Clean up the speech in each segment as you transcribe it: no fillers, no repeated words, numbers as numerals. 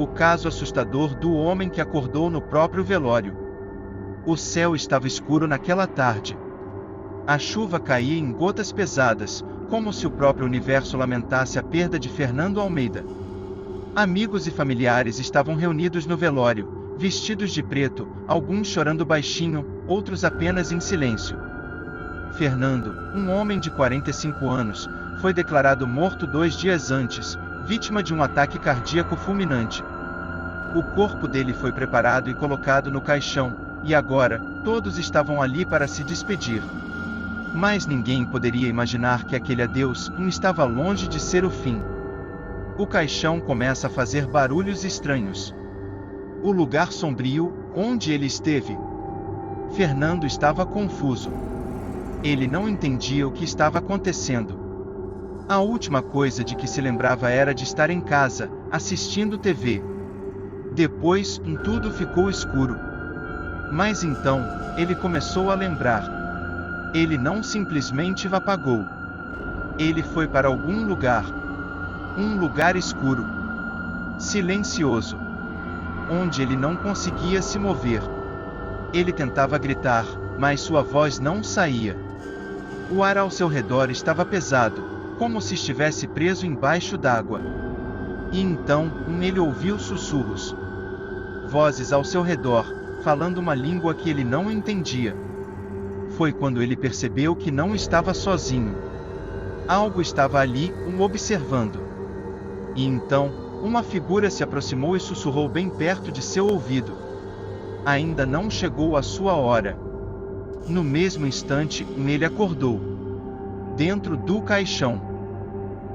O caso assustador do homem que acordou no próprio velório. O céu estava escuro naquela tarde. A chuva caía em gotas pesadas, como se o próprio universo lamentasse a perda de Fernando Almeida. Amigos e familiares estavam reunidos no velório, vestidos de preto, alguns chorando baixinho, outros apenas em silêncio. Fernando, um homem de 45 anos, foi declarado morto 2 dias antes, vítima de um ataque cardíaco fulminante. O corpo dele foi preparado e colocado no caixão, e agora, todos estavam ali para se despedir. Mas ninguém poderia imaginar que aquele adeus estava longe de ser o fim. O caixão começa a fazer barulhos estranhos. O lugar sombrio, onde ele esteve. Fernando estava confuso. Ele não entendia o que estava acontecendo. A última coisa de que se lembrava era de estar em casa, assistindo TV. Depois, tudo ficou escuro. Mas então, ele começou a lembrar. Ele não simplesmente apagou. Ele foi para algum lugar. Um lugar escuro. Silencioso. Onde ele não conseguia se mover. Ele tentava gritar, mas sua voz não saía. O ar ao seu redor estava pesado, como se estivesse preso embaixo d'água. E então, ele ouviu sussurros. Vozes ao seu redor, falando uma língua que ele não entendia. Foi quando ele percebeu que não estava sozinho. Algo estava ali, o observando. E então, uma figura se aproximou e sussurrou bem perto de seu ouvido. Ainda não chegou a sua hora. No mesmo instante, ele acordou. Dentro do caixão.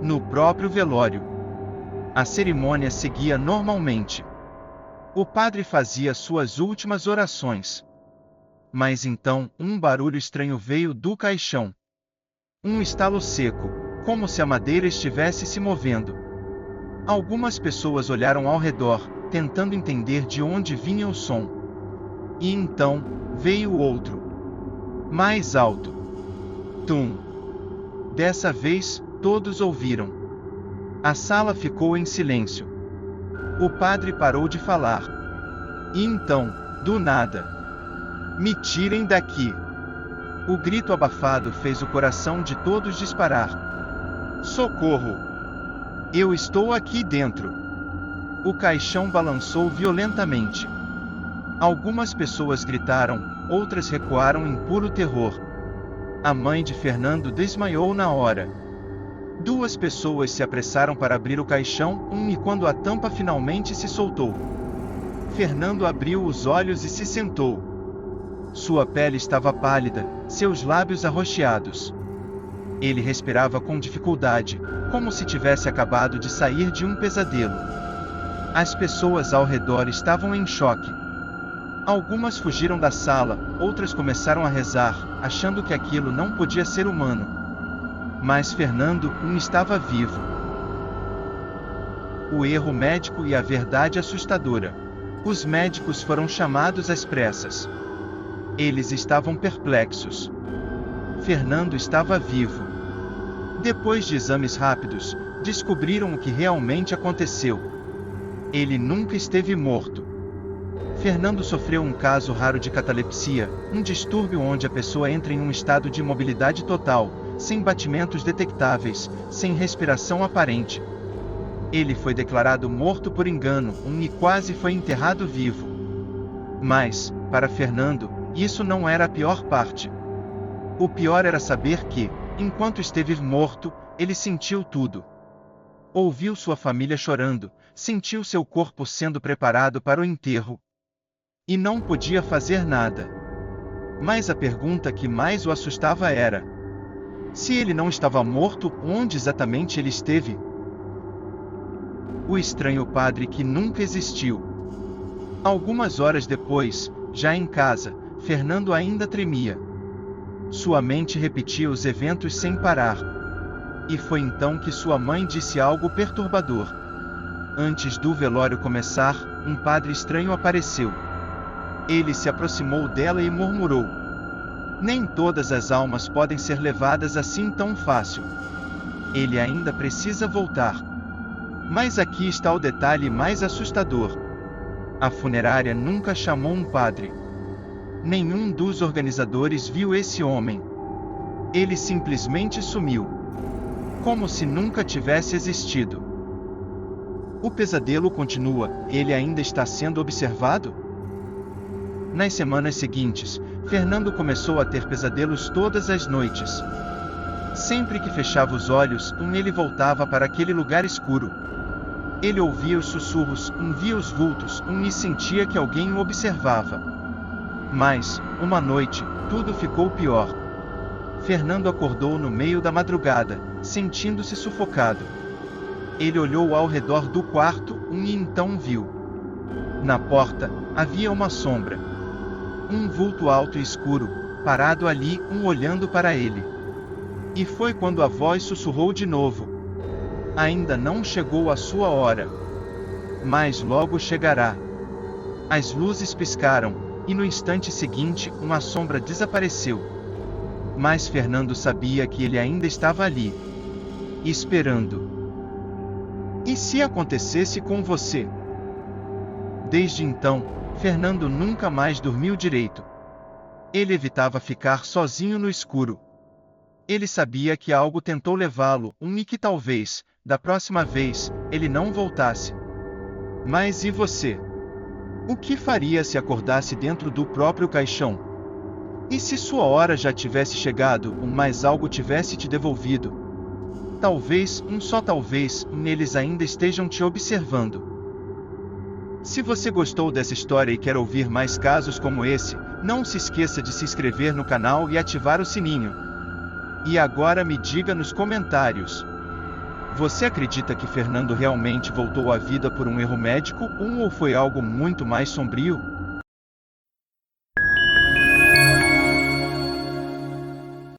No próprio velório. A cerimônia seguia normalmente. O padre fazia suas últimas orações. Mas então, um barulho estranho veio do caixão. Um estalo seco, como se a madeira estivesse se movendo. Algumas pessoas olharam ao redor, tentando entender de onde vinha o som. E então, veio outro. Mais alto. Tum. Dessa vez, todos ouviram. A sala ficou em silêncio. O padre parou de falar. E então, do nada. Me tirem daqui! O grito abafado fez o coração de todos disparar. Socorro! Eu estou aqui dentro! O caixão balançou violentamente. Algumas pessoas gritaram, outras recuaram em puro terror. A mãe de Fernando desmaiou na hora. 2 pessoas se apressaram para abrir o caixão, e quando a tampa finalmente se soltou. Fernando abriu os olhos e se sentou. Sua pele estava pálida, seus lábios arroxeados. Ele respirava com dificuldade, como se tivesse acabado de sair de um pesadelo. As pessoas ao redor estavam em choque. Algumas fugiram da sala, outras começaram a rezar, achando que aquilo não podia ser humano. Mas Fernando estava vivo. O erro médico e a verdade assustadora. Os médicos foram chamados às pressas. Eles estavam perplexos. Fernando estava vivo. Depois de exames rápidos, descobriram o que realmente aconteceu. Ele nunca esteve morto. Fernando sofreu um caso raro de catalepsia, um distúrbio onde a pessoa entra em um estado de imobilidade total, sem batimentos detectáveis, sem respiração aparente. Ele foi declarado morto por engano, e quase foi enterrado vivo. Mas, para Fernando, isso não era a pior parte. O pior era saber que, enquanto esteve morto, ele sentiu tudo. Ouviu sua família chorando, sentiu seu corpo sendo preparado para o enterro. E não podia fazer nada. Mas a pergunta que mais o assustava era: se ele não estava morto, onde exatamente ele esteve? O estranho padre que nunca existiu. Algumas horas depois, já em casa, Fernando ainda tremia. Sua mente repetia os eventos sem parar. E foi então que sua mãe disse algo perturbador. Antes do velório começar, um padre estranho apareceu. Ele se aproximou dela e murmurou: nem todas as almas podem ser levadas assim tão fácil. Ele ainda precisa voltar. Mas aqui está o detalhe mais assustador. A funerária nunca chamou um padre. Nenhum dos organizadores viu esse homem. Ele simplesmente sumiu. Como se nunca tivesse existido. O pesadelo continua, ele ainda está sendo observado? Nas semanas seguintes, Fernando começou a ter pesadelos todas as noites. Sempre que fechava os olhos, ele voltava para aquele lugar escuro. Ele ouvia os sussurros, via os vultos, e sentia que alguém o observava. Mas, uma noite, tudo ficou pior. Fernando acordou no meio da madrugada, sentindo-se sufocado. Ele olhou ao redor do quarto, e então viu. Na porta, havia uma sombra. Um vulto alto e escuro, parado ali, olhando para ele. E foi quando a voz sussurrou de novo. Ainda não chegou a sua hora. Mas logo chegará. As luzes piscaram, e no instante seguinte, uma sombra desapareceu. Mas Fernando sabia que ele ainda estava ali. Esperando. E se acontecesse com você? Desde então, Fernando nunca mais dormiu direito. Ele evitava ficar sozinho no escuro. Ele sabia que algo tentou levá-lo, e que talvez, da próxima vez, ele não voltasse. Mas e você? O que faria se acordasse dentro do próprio caixão? E se sua hora já tivesse chegado, mas algo tivesse te devolvido? Talvez, só talvez, eles ainda estejam te observando. Se você gostou dessa história e quer ouvir mais casos como esse, não se esqueça de se inscrever no canal e ativar o sininho. E agora me diga nos comentários. Você acredita que Fernando realmente voltou à vida por um erro médico, ou foi algo muito mais sombrio?